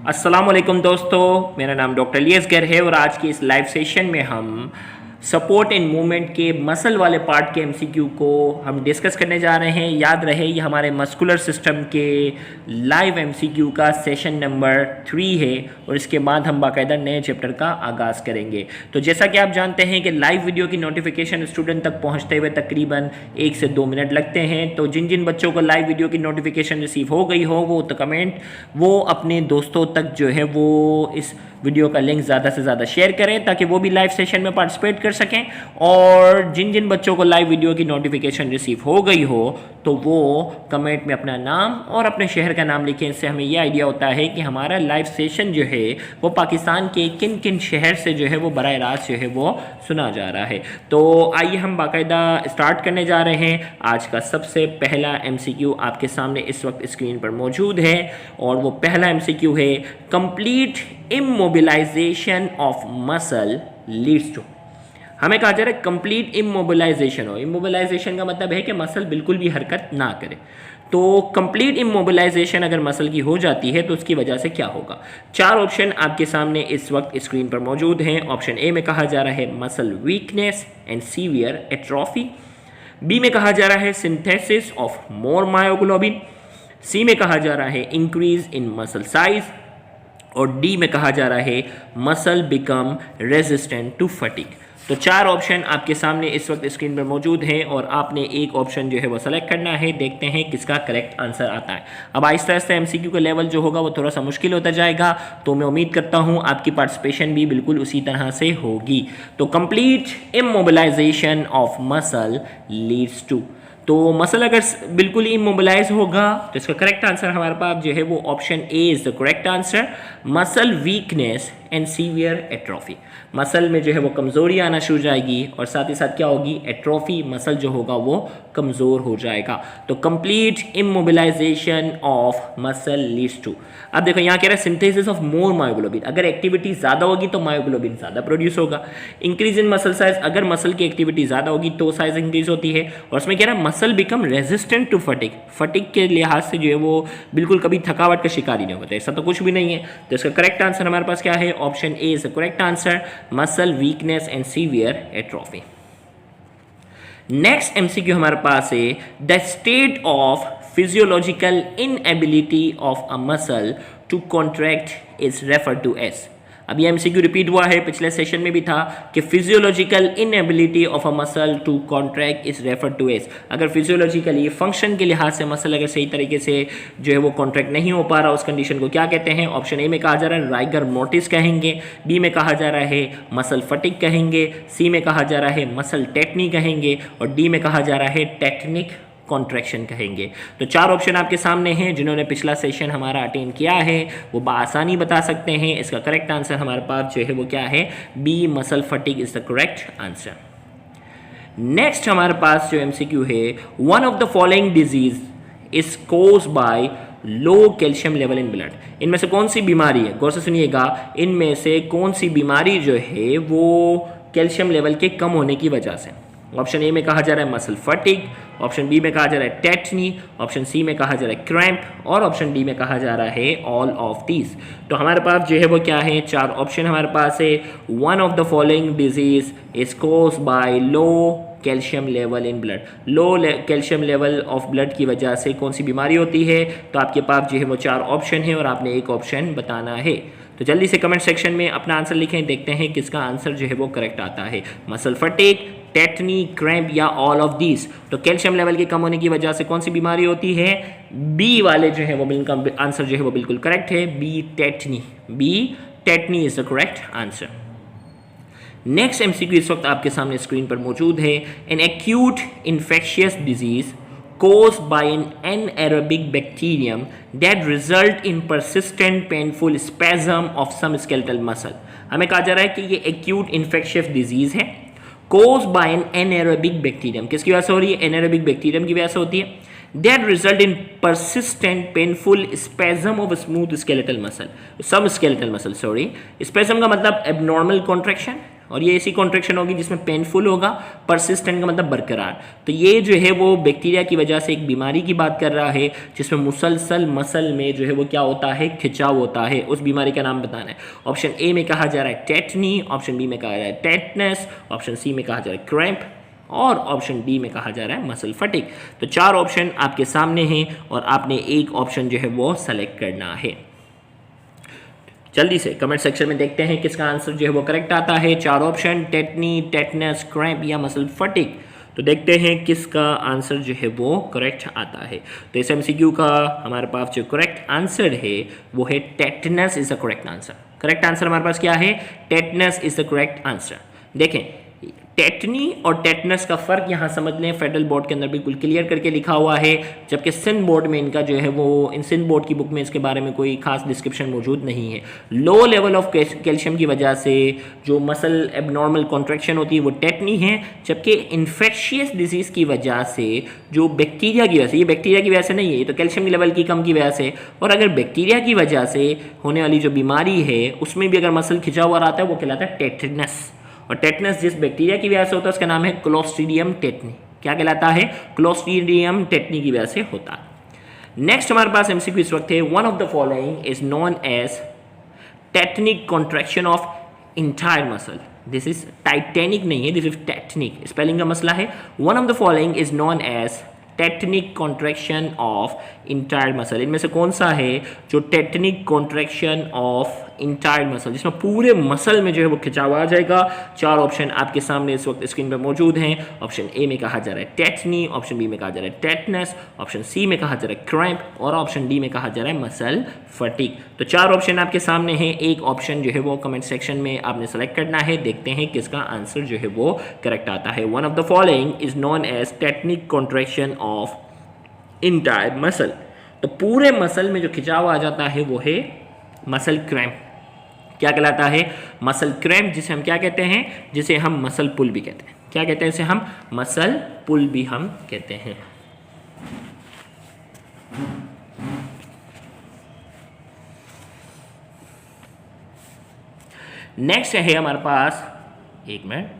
अस्सलाम वालेकुम दोस्तों, मेरा नाम डॉक्टर इलियास गर है और आज की इस लाइव सेशन में हम सपोर्ट एंड मूवमेंट के मसल वाले पार्ट के एमसीक्यू को हम डिस्कस करने जा रहे हैं। याद रहे ये हमारे मस्कुलर सिस्टम के लाइव एमसीक्यू का सेशन नंबर 3 है और इसके बाद हम बाकायदा नए चैप्टर का आगाज़ करेंगे। तो जैसा कि आप जानते हैं कि लाइव वीडियो की नोटिफिकेशन स्टूडेंट तक पहुंचते हुए तकरीबन 1 से 2 मिनट लगते हैं। तो जिन जिन बच्चों को लाइव वीडियो की नोटिफिकेशन रिसीव हो गई हो वो तो कमेंट वो अपने दोस्तों तक जो है वो इस वीडियो का लिंक ज़्यादा से ज़्यादा शेयर करें ताकि वो भी लाइव सेशन में पार्टिसिपेट कर सकें। और जिन जिन बच्चों को लाइव वीडियो की नोटिफिकेशन रिसीव हो गई हो तो वो कमेंट में अपना नाम और अपने शहर का नाम लिखें। इससे हमें ये आइडिया होता है कि हमारा लाइव सेशन जो है वो पाकिस्तान के किन किन शहर से जो है वो बराह रास्त जो है वो सुना जा रहा है। तो आइए हम बाकायदा स्टार्ट करने जा रहे हैं। आज का सबसे पहला एमसीक्यू आपके सामने इस वक्त स्क्रीन पर मौजूद है और वो पहला एमसीक्यू है, complete immobilization of muscle leads to. हमें कहा जा रहा है कंप्लीट इमोबिलाइजेशन हो। इमोबिलाइजेशन का मतलब है कि मसल बिल्कुल भी हरकत ना करे। तो कंप्लीट इमोबिलाइजेशन अगर मसल की हो जाती है तो उसकी वजह से क्या होगा। 4 ऑप्शन आपके सामने इस वक्त स्क्रीन पर मौजूद हैं। ऑप्शन ए में कहा जा रहा है muscle weakness and severe atrophy, B में कहा जा रहा है synthesis of more myoglobin, C में कहा जा रहा है इंक्रीज इन मसल साइज और डी में कहा जा रहा है muscle become resistant to fatigue. तो 4 ऑप्शन आपके सामने इस वक्त स्क्रीन पर मौजूद हैं और आपने एक ऑप्शन जो है वो सेलेक्ट करना है। देखते हैं किसका करेक्ट आंसर आता है। अब आहिस्ता आहिस्ता एमसीक्यू का लेवल जो होगा वो थोड़ा सा मुश्किल होता जाएगा, तो मैं उम्मीद करता हूँ आपकी पार्टिसिपेशन भी बिल्कुल उसी तरह से होगी। तो complete immobilization of muscle leads to, तो मसल अगर बिल्कुल ही इमोबिलाइज होगा तो इसका करेक्ट आंसर हमारे पास जो है वो option A is the correct answer, muscle weakness and severe atrophy. Muscle में जो है वो कमज़ोरी आना शुरू हो जाएगी और साथ ही साथ क्या होगी, एट्रोफी, मसल जो होगा वो कमज़ोर हो जाएगा। तो complete immobilization of muscle leads to. अब देखो यहाँ कह रहा है सिंथेसिस ऑफ मोर मायोग्लोबिन, अगर एक्टिविटी ज़्यादा होगी तो मायोग्लोबिन ज़्यादा प्रोड्यूस होगा। इंक्रीज इन मसल साइज, अगर मसल की एक्टिविटी ज़्यादा होगी तो साइज इंक्रीज होती है। और उसमें कह रहा है muscle become resistant to fatigue, fatigue के लिहाज से जो है वो बिल्कुल कभी थकावट का शिकार ही नहीं होता। ऐसा तो कुछ भी नहीं है। तो इसका करेक्ट आंसर हमारे पास क्या है, option A is the correct answer, muscle weakness and severe atrophy. Next MCQ हमारे पास है, the state of physiological inability of a muscle to contract is referred to as. अब ये एमसीक्यू रिपीट हुआ है, पिछले सेशन में भी था कि physiological inability of a muscle to contract is referred to as. अगर फिजियोलॉजिकली फंक्शन के लिहाज से मसल अगर सही तरीके से जो है वो कॉन्ट्रैक्ट नहीं हो पा रहा, उस कंडीशन को क्या कहते हैं। ऑप्शन ए में कहा जा रहा है राइगर मोर्टिस कहेंगे, बी में कहा जा रहा है मसल फटिग कहेंगे, सी में कहा जा रहा है मसल टेटनी कहेंगे और डी में कहा जा रहा है टेक्निक कॉन्ट्रैक्शन कहेंगे। तो 4 ऑप्शन आपके सामने हैं। जिन्होंने पिछला सेशन हमारा अटेंड किया है वो बआसानी बता सकते हैं। इसका करेक्ट आंसर हमारे पास जो है वो क्या है, B muscle fatigue is the correct answer. Next हमारे पास जो एमसीक्यू है, one of the following disease is caused by low calcium level in blood. इनमें से कौन सी बीमारी है, गौर से सुनिएगा, इनमें से कौन सी बीमारी जो है वो कैल्शियम लेवल के कम होने की वजह से। ऑप्शन ए में कहा जा रहा है मसल फटीग, ऑप्शन बी में कहा जा रहा है टेटनी, ऑप्शन सी में कहा जा रहा है क्रैम्प और ऑप्शन डी में कहा जा रहा है ऑल ऑफ दीज। तो हमारे पास जो है वो क्या है, 4 ऑप्शन हमारे पास है। One of the following disease is caused by low calcium level in blood. Low calcium level of blood की वजह से कौन सी बीमारी होती है। तो आपके पास जो है वो 4 ऑप्शन है और आपने एक ऑप्शन बताना है। तो जल्दी से कमेंट सेक्शन में अपना आंसर लिखें, देखते हैं किसका आंसर जो है वो करेक्ट आता है, मसल फटीग, टेटनी, क्रैम्प या ऑल ऑफ दीज। तो कैल्शियम लेवल के कम होने की वजह से कौन सी बीमारी होती है, बी वाले जो है वो इनका आंसर जो है वो बिल्कुल करेक्ट है, B tetany, B tetany is the correct answer. Next MCQ इस वक्त आपके सामने स्क्रीन पर मौजूद है, an acute infectious disease caused by an anaerobic bacterium that result in persistent painful spasm of some skeletal muscle। हमें कहा जा रहा है कि ये acute infectious disease है, caused by an anaerobic bacterium। किसकी वजह से हो रही है, anaerobic bacterium की वजह से होती है। that result in persistent painful spasm of smooth skeletal muscle, some skeletal muscle, sorry। spasm का मतलब abnormal contraction, और ये ऐसी कॉन्ट्रैक्शन होगी जिसमें पेनफुल होगा, परसिस्टेंट का मतलब बरकरार। तो ये जो है वो बैक्टीरिया की वजह से एक बीमारी की बात कर रहा है जिसमें मुसलसल मसल में जो है वो क्या होता है, खिंचाव होता है। उस बीमारी का नाम बताना है। ऑप्शन ए में कहा जा रहा है टेटनी, ऑप्शन बी में कहा जा रहा है टेटनस, ऑप्शन सी में कहा जा रहा है क्रैम्प और ऑप्शन डी में कहा जा रहा है मसल फटिग। तो 4 ऑप्शन आपके सामने हैं और आपने एक ऑप्शन जो है वो सेलेक्ट करना है। जल्दी से कमेंट सेक्शन में देखते हैं किसका आंसर जो है वो करेक्ट आता है। 4 ऑप्शन टेटनी, टेटनस, क्रैम्प या मसल फटिग। तो देखते हैं किसका आंसर जो है वो करेक्ट आता है। तो इस एमसीक्यू का हमारे पास जो करेक्ट आंसर है वो है tetanus is the correct answer. Correct answer हमारे पास क्या है, tetanus is the correct answer. देखें टेटनी और टेटनस का फर्क यहाँ समझ लें, फेडरल बोर्ड के अंदर बिल्कुल क्लियर करके लिखा हुआ है, जबकि सिंध बोर्ड में इनका जो है वो इन सिंध बोर्ड की बुक में इसके बारे में कोई खास डिस्क्रिप्शन मौजूद नहीं है। लो लेवल ऑफ कैल्शियम की वजह से जो मसल एबनॉर्मल कॉन्ट्रैक्शन होती है वो टेटनी है, जबकि इन्फेक्शियस डिजीज़ की वजह से जो बैक्टीरिया की वजह से, ये बैक्टीरिया की वजह से नहीं है, ये तो कैल्शियम लेवल की कम की वजह से, और अगर बैक्टीरिया की वजह से होने वाली जो बीमारी है उसमें भी अगर मसल खिंचा हुआ रहता है वो कहलाता है टेटनस। और टेटनस जिस बैक्टीरिया की वजह से होता है उसका नाम है क्लोस्ट्रीडियम टेटनी। क्या कहलाता है, क्लोस्ट्रीडियम टेटनी की वजह से होता है। नेक्स्ट हमारे पास एमसीक्यू इस वक्त है, one of the following is known as tetanic contraction of entire muscle. This is titanic नहीं है, दिस इज टेटनिक, स्पेलिंग का मसला है। One of the following is known as tetanic contraction of entire muscle. इनमें से कौन सा है जो tetanic contraction of entire muscle, जिसमें पूरे मसल में जो है वो खिंचाव आ जाएगा। 4 ऑप्शन आपके सामने इस वक्त स्क्रीन पर मौजूद हैं। ऑप्शन ए में कहा जा रहा है टेटनी, ऑप्शन बी में कहा जा रहा है टेटनस, ऑप्शन सी में कहा जा रहा है क्रैम्प और ऑप्शन डी में कहा जा रहा है मसल फटीग। तो 4 ऑप्शन आपके सामने हैं, एक ऑप्शन जो है वो कमेंट सेक्शन में आपने सेलेक्ट करना है। देखते हैं किसका आंसर जो है वो करेक्ट आता है। One of the following is known as tetanic contraction of entire muscle. तो पूरे मसल में जो खिंचाव आ जाता है वो है मसल क्रैम्प। क्या कहलाता है, मसल क्रैम्प, जिसे हम क्या कहते हैं, जिसे हम मसल पुल भी कहते हैं। क्या कहते हैं इसे हम, मसल पुल भी हम कहते हैं। नेक्स्ट है हमारे पास, एक मिनट,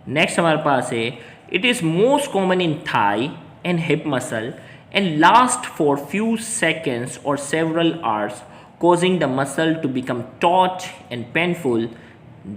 नेक्स्ट हमारे पास है it is most common in thigh and hip muscle and last for few seconds or several hours, causing the muscle to become taut and painful.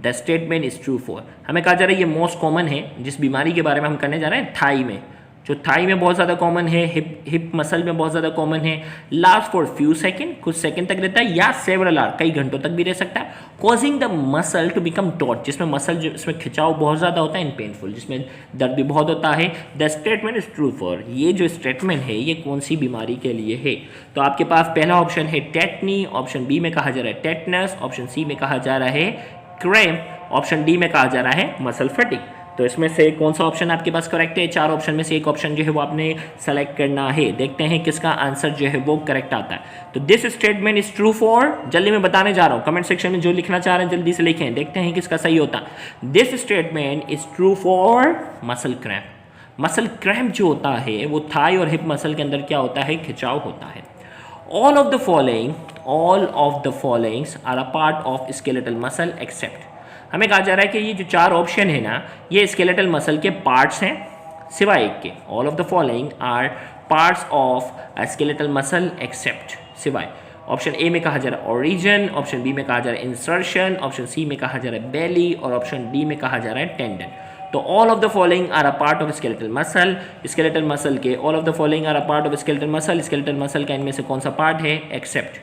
The statement is true for. हमें कहा जा रहा है ये most common है, जिस बीमारी के बारे में हम करने जा रहे हैं थाई में, जो थाई में बहुत ज़्यादा कॉमन है, हिप मसल में बहुत ज़्यादा कॉमन है। लास्ट फॉर फ्यू सेकेंड, कुछ सेकंड तक रहता है, या सेवरल आवर, कई घंटों तक भी रह सकता है। Causing the muscle to become taut, जिसमें मसल जिसमें खिंचाव बहुत ज़्यादा होता है, इन पेनफुल, जिसमें दर्द भी बहुत होता है। The statement is true for, ये जो स्टेटमेंट है ये कौन सी बीमारी के लिए है। तो आपके पास पहला ऑप्शन है टेटनी, ऑप्शन बी में कहा जा रहा है टेटनस, ऑप्शन सी में कहा जा रहा है क्रैम्प, ऑप्शन डी में कहा जा रहा है मसल फटीग। तो इसमें से कौन सा ऑप्शन आपके पास करेक्ट है। 4 ऑप्शन में से एक ऑप्शन जो है वो आपने सेलेक्ट करना है। देखते हैं किसका आंसर जो है वो करेक्ट आता है। तो this statement is true for, जल्दी मैं बताने जा रहा हूँ, कमेंट सेक्शन में जो लिखना चाह रहे हैं जल्दी से लिखें, देखते हैं किसका सही होता। This statement is true for muscle cramp. Muscle cramp जो होता है वो थाई और हिप मसल के अंदर क्या होता है, खिंचाव होता है। All of the followings are a part of skeletal muscle except. हमें कहा जा रहा है कि ये जो 4 ऑप्शन है ना, ये स्केलेटल मसल के पार्ट्स हैं सिवाय एक के। All of the following are parts of skeletal muscle except, सिवाय। ऑप्शन ए में कहा जा रहा है ओरिजिन, ऑप्शन बी में कहा जा रहा है इंसर्शन, ऑप्शन सी में कहा जा रहा है बेली और ऑप्शन डी में कहा जा रहा है टेंडन। तो all of the following are a part of skeletal muscle. Skeletal muscle के all of the following are a part of skeletal muscle. Skeletal muscle का इनमें से कौन सा पार्ट है, एक्सेप्ट।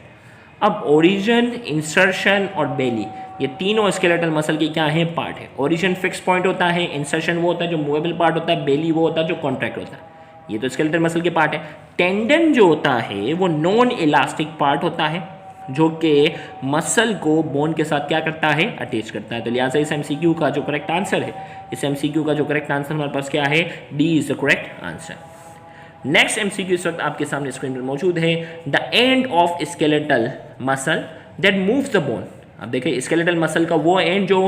अब ओरिजिन, इंसर्शन और बेली, ये तीनों स्केलेटल मसल के क्या है, पार्ट है। ओरिजिन फिक्स पॉइंट होता है, इंसर्शन वो होता है जो मूवेबल पार्ट होता है, बेली वो होता है जो कॉन्ट्रैक्ट होता है। ये तो स्केलेटल मसल के पार्ट है। टेंडन जो होता है वो नॉन इलास्टिक पार्ट होता है, जो कि मसल को बोन के साथ क्या करता है, अटैच करता है। तो लिहाजा इस एमसीक्यू का जो करेक्ट आंसर है, इस एमसीक्यू का जो करेक्ट आंसर हमारे पास क्या है, D is the correct answer. Next MCQ इस वक्त आपके सामने स्क्रीन पर मौजूद है। The end of skeletal muscle that moves the bone. अब देखिए स्केलेटल मसल का वो एंड जो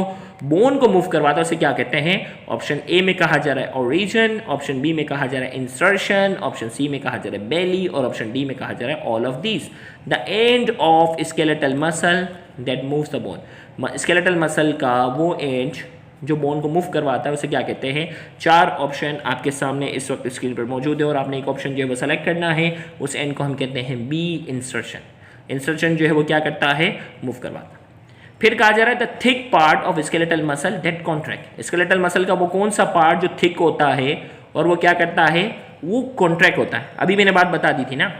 बोन को मूव करवाता है उसे क्या कहते हैं। ऑप्शन ए में कहा जा रहा है ओरिजिन, ऑप्शन बी में कहा जा रहा है इंसर्शन, ऑप्शन सी में कहा जा रहा है बेली और ऑप्शन डी में कहा जा रहा है all of these. The end of skeletal muscle that moves the bone. Skeletal muscle का वो एंड जो बोन को मूव करवाता है उसे क्या कहते हैं। 4 ऑप्शन आपके सामने इस वक्त स्क्रीन पर मौजूद है और आपने एक ऑप्शन जो है वो सेलेक्ट करना है। उस एंड को हम कहते हैं बी, इंसर्शन। इंसर्शन जो है वो क्या करता है, मूव करवाता है। फिर कहा जा रहा है the thick part of skeletal muscle that contract. Skeletal muscle का वो कौन सा पार्ट जो थिक होता है और वो क्या करता है, वो कॉन्ट्रैक्ट होता है। अभी मैंने बात बता दी थी ना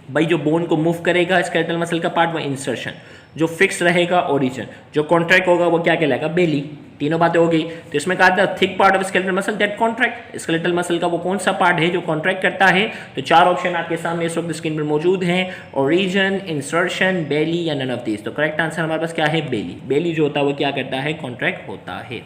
भाई, जो बोन को मूव करेगा स्केलेटल मसल का पार्ट वो इंसर्शन, जो फिक्स रहेगा ओरिजिन, जो कॉन्ट्रैक्ट होगा वो क्या कहलाएगा, बेली। तीनों बातें हो गई। तो इसमें कहा था thick part of skeletal muscle that contract. Skeletal muscle का वो कौन सा पार्ट है जो कॉन्ट्रैक्ट करता है। तो 4 ऑप्शन आपके सामने इस वक्त स्क्रीन पर मौजूद हैं, ओरिजिन, इंसर्शन, बेली या नन ऑफ दिस। तो करेक्ट आंसर हमारे पास क्या है, बेली। बेली जो होता है वो क्या करता है, कॉन्ट्रैक्ट होता है।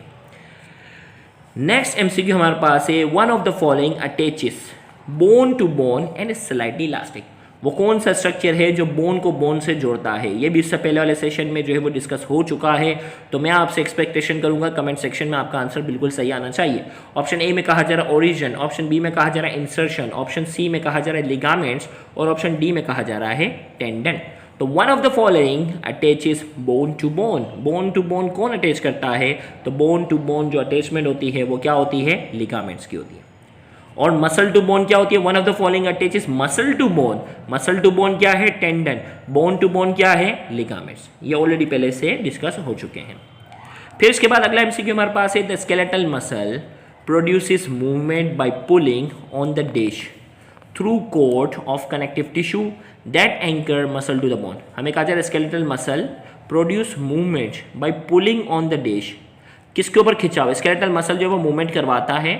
नेक्स्ट एमसीक्यू हमारे पास है one of the following attaches bone to bone and slightly elastic. वो कौन सा स्ट्रक्चर है जो बोन को बोन से जोड़ता है। ये भी इससे पहले वाले सेशन में जो है वो डिस्कस हो चुका है। तो मैं आपसे एक्सपेक्टेशन करूंगा कमेंट सेक्शन में आपका आंसर बिल्कुल सही आना चाहिए। ऑप्शन ए में कहा जा रहा है ओरिजिन, ऑप्शन बी में कहा जा रहा है इंसर्शन, ऑप्शन सी में कहा जा रहा है लिगामेंट्स और ऑप्शन डी में कहा जा रहा है टेंडन। तो one of the following attaches bone to bone. Bone to bone कौन अटैच करता है, तो बोन टू बोन जो अटैचमेंट होती है वो क्या होती है, लिगामेंट्स की होती है। और मसल टू बोन क्या होती है, one of the following attaches muscle to bone. Muscle to bone क्या है, टेंडन। बोन टू बोन क्या है, लिगामेंट्स। ये ऑलरेडी पहले से डिस्कस हो चुके हैं। फिर इसके बाद अगला एमसीक्यू हमारे पास है the skeletal muscle produces movement by pulling on the dish through coat of connective tissue that anchor muscle to the bone. हमें कहा जा रहा है skeletal muscle produce movement by pulling on the dish. किसके ऊपर खिंचाव, स्केलेटल मसल जो है वो मूवमेंट करवाता है,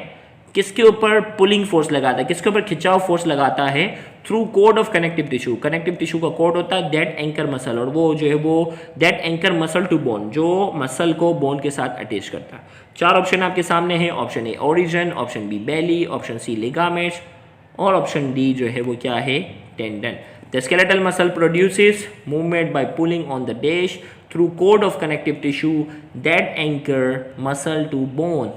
किसके ऊपर पुलिंग फोर्स लगाता है, किसके ऊपर खिंचाव फोर्स लगाता है, through cord of connective tissue. Connective tissue का कोड होता है दैट एंकर मसल, और वो जो है वो that anchor muscle to bone, जो मसल को बोन के साथ अटैच करता है। 4 ऑप्शन आपके सामने हैं, option A origin, option B belly, option C ligaments और ऑप्शन डी जो है वो क्या है, tendon. The skeletal muscle produces movement by pulling on the dish through cord of connective tissue that anchor muscle to bone.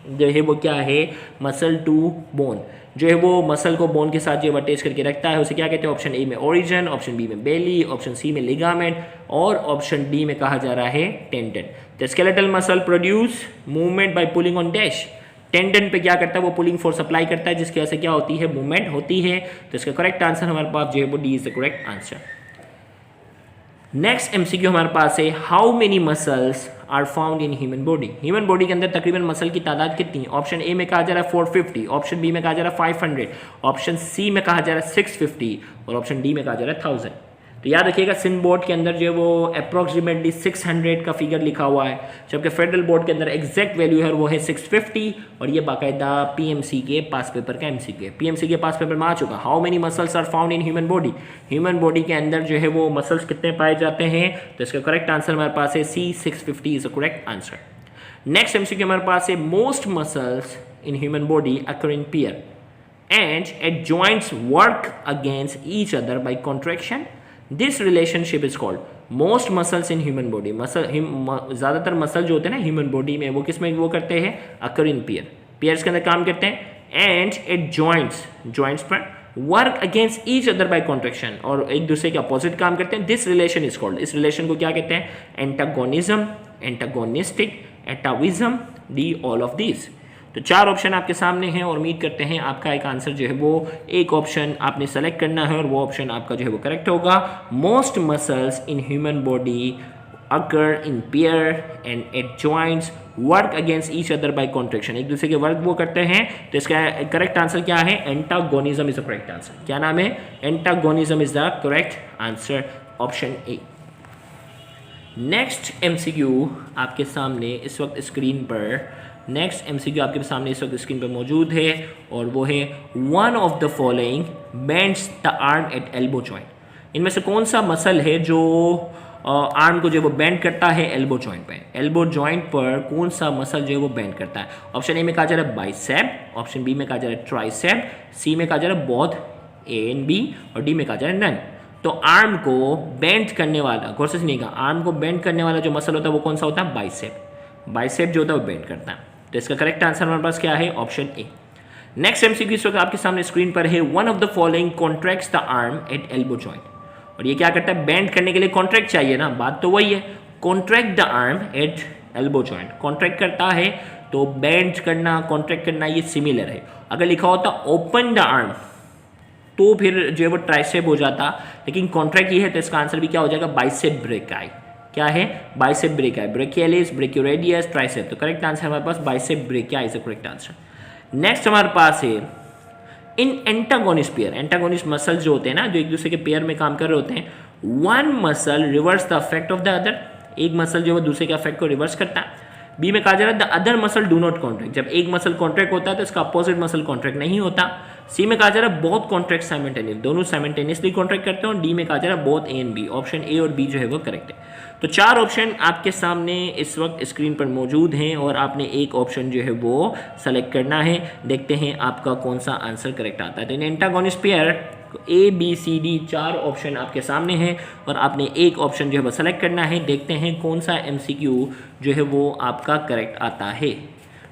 जो है वो क्या है, मसल टू बोन, जो है वो मसल को बोन के साथ जो अटैच करके रखता है उसे क्या कहते हैं। ऑप्शन ए में ओरिजिन, ऑप्शन बी में बेली, ऑप्शन सी में लिगामेंट और ऑप्शन डी में कहा जा रहा है tendon. The skeletal muscle produce movement by pulling on dash. Tendon पे क्या करता है, वो पुलिंग फोर्स अप्लाई करता है जिसकी वजह से क्या होती है, मूवमेंट होती है। तो इसका करेक्ट आंसर हमारे पास जो है वो D is the correct answer. Next MCQ हमारे पास है how many muscles are found in human body. Human body के अंदर तकरीबन मसल की तादाद कितनी है। ऑप्शन ए में कहा जा रहा है 450, ऑप्शन बी में कहा जा रहा है 500, ऑप्शन सी में कहा जा रहा है 650 और ऑप्शन डी में कहा जा रहा है 1000। तो याद रखिएगा सिंध बोर्ड के अंदर जो है वो अप्रॉक्सीमेटली 600 का फिगर लिखा हुआ है, जबकि फेडरल बोर्ड के अंदर एग्जैक्ट वैल्यू है वो है 650 और ये बाकायदा पीएमसी के पास पेपर का एमसीक्यू है। पीएमसी के पास पेपर में आ चुका। How many muscles are found in human body. Human body के अंदर जो है वो मसल्स कितने पाए जाते हैं, तो इसका करेक्ट आंसर हमारे पास है सी, 650 is the correct answer. Next MCQ हमारे पास है most muscles in human body occur in pair and at joints work against each other by contraction. This relationship is called most muscles in human body. ज़्यादातर muscle जो होते हैं ना human body में वो किस में वो करते हैं, अकर इन पेयर, पेयर्स के अंदर काम करते हैं। एंड एट जॉइंट्स पर work against each other by contraction, और एक दूसरे के अपोजिट काम करते हैं। दिस रिलेशन इज कॉल्ड, इस रिलेशन को क्या कहते हैं, antagonism, antagonistic, एटाविज्म, D all of this. तो 4 ऑप्शन आपके सामने हैं और उम्मीद करते हैं आपका एक आंसर जो है वो एक ऑप्शन आपने सेलेक्ट करना है और वो ऑप्शन आपका जो है वो करेक्ट होगा। Most muscles in human body occur in pair and at joints work against each other by contraction, एक दूसरे के वर्क वो करते हैं। तो इसका करेक्ट आंसर क्या है, antagonism is the correct answer. क्या नाम है, antagonism is the correct answer, option A. Next MCQ आपके सामने इस वक्त स्क्रीन पर आपके सामने इस वक्त स्क्रीन पर मौजूद है और वो है one of the following bends the arm at elbow joint. इनमें से कौन सा मसल है जो आर्म को जो वो बेंड करता है एल्बो जॉइंट पे। एल्बो जॉइंट पर कौन सा मसल जो है वो बेंड करता है। ऑप्शन ए में कहा जा रहा है बाइसेप, ऑप्शन बी में कहा जा रहा है ट्राइसेप, सी में कहा जा रहा है बोथ ए एंड बी और डी में कहा जा रहा है नन। तो आर्म को बेंड करने वाला, गौर से सुनिएगा, आर्म को बेंड करने वाला जो मसल होता है वो कौन सा होता है, बाइसेप। बाइसेप जो होता है वो बेंड करता है। तो इसका करेक्ट आंसर हमारे पास क्या है, ऑप्शन ए। नेक्स्ट एमसीक्यू इस वक्त आपके सामने स्क्रीन पर है one of the following contracts the arm at elbow joint. और ये क्या करता है, बेंड करने के लिए कॉन्ट्रैक्ट चाहिए ना, बात तो वही है। Contract the arm at elbow joint, contract करता है तो बेंड करना, कॉन्ट्रैक्ट करना ये सिमिलर है। अगर लिखा होता ओपन द आर्म तो फिर जो है वो ट्राइसेप हो जाता, लेकिन कॉन्ट्रैक्ट ये है तो इसका आंसर भी क्या हो जाएगा, बाइसेप ब्रेकाई। क्या है, bicep brachii, brachialis, brachioradialis, tricep. तो करेक्ट आंसर हमारे पास bicep brachii is the correct answer. Next हमारे पास है in antagonist pair, antagonist muscle जो होते हैं ना, जो एक दूसरे के पेयर में काम कर रहे होते हैं, one muscle reverse the affect of the other, एक मसल जो है दूसरे के अफेक्ट को रिवर्स करता है। बी में कहा जा रहा है the other muscle do not contract, जब एक मसल कॉन्ट्रैक्ट होता है तो इसका अपोजिट मसल कॉन्ट्रैक्ट नहीं होता। सी में कहा जा रहा है बोथ कॉन्ट्रैक्ट साइमल्टेनियस, दोनों साइमल्टेनियसली कॉन्ट्रैक्ट करते हैं। और डी में कहा जा रहा है both A and B, option A और बी जो है वो करेक्ट है। तो 4 ऑप्शन आपके सामने इस वक्त स्क्रीन पर मौजूद हैं और आपने एक ऑप्शन जो है वो सेलेक्ट करना है। देखते हैं आपका कौन सा आंसर करेक्ट आता है। तो in antagonist pair A B C D 4 option आपके सामने हैं और आपने एक ऑप्शन जो है वो सेलेक्ट करना है। देखते हैं कौन सा एमसीक्यू जो है वो आपका करेक्ट आता है,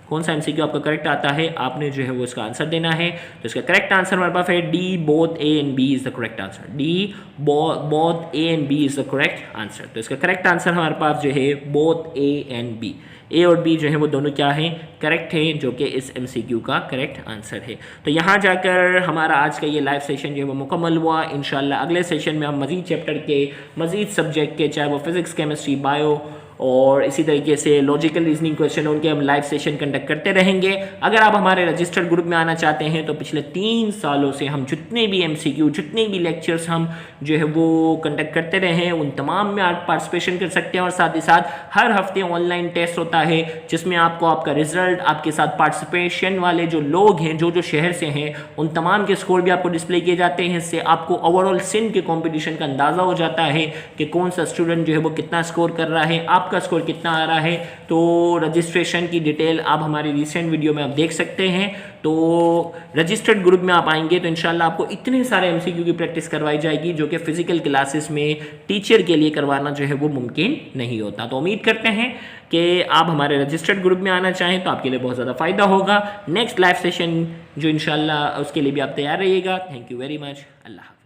कौन सा एमसीक्यू आपका करेक्ट आता है, आपने जो है वो इसका आंसर देना है। तो इसका करेक्ट आंसर हमारे पास है D, both A and B is the correct answer. D, both A and B is the correct answer. तो इसका करेक्ट आंसर हमारे पास जो है both A and B, A और बी जो है वो दोनों क्या हैं, करेक्ट है, जो कि इस एमसीक्यू का करेक्ट आंसर है। तो यहाँ जाकर हमारा आज का ये लाइव सेशन जो है वो मुकम्मल हुआ। इंशाल्लाह अगले सेशन में हम मज़ीद चैप्टर के, मज़ीद सब्जेक्ट के, चाहे वो फिजिक्स, केमिस्ट्री, बायो और इसी तरीके से लॉजिकल रीजनिंग क्वेश्चन, उनके हम लाइव सेशन कंडक्ट करते रहेंगे। अगर आप हमारे रजिस्टर्ड ग्रुप में आना चाहते हैं तो पिछले 3 सालों से हम जितने भी एमसीक्यू, जितने भी लेक्चर्स हम जो है वो कंडक्ट करते रहे हैं, उन तमाम में आप पार्टिसिपेशन कर सकते हैं। और साथ ही साथ हर हफ्ते ऑनलाइन टेस्ट होता है जिसमें आपको आपका रिजल्ट, आपके साथ पार्टिसिपेशन वाले जो लोग हैं, जो शहर से हैं, उन तमाम के स्कोर भी आपको डिस्प्ले किए जाते हैं। इससे आपको ओवरऑल सिंध के कॉम्पिटिशन का अंदाज़ा हो जाता है कि कौन सा स्टूडेंट जो है वो कितना स्कोर कर रहा है, आपका स्कोर कितना आ रहा है। तो रजिस्ट्रेशन की डिटेल आप हमारी रिसेंट वीडियो में आप देख सकते हैं। तो रजिस्टर्ड ग्रुप में आप आएंगे तो इंशाल्लाह आपको इतने सारे एमसीक्यू की प्रैक्टिस करवाई जाएगी जो कि फिजिकल क्लासेस में टीचर के लिए करवाना जो है वो मुमकिन नहीं होता। तो उम्मीद करते हैं कि आप हमारे रजिस्टर्ड ग्रुप में आना चाहें तो आपके लिए बहुत ज़्यादा फ़ायदा होगा। नेक्स्ट लाइव सेशन जो इंशाल्लाह उसके लिए भी आप तैयार रहिएगा। Thank you very much. Allah.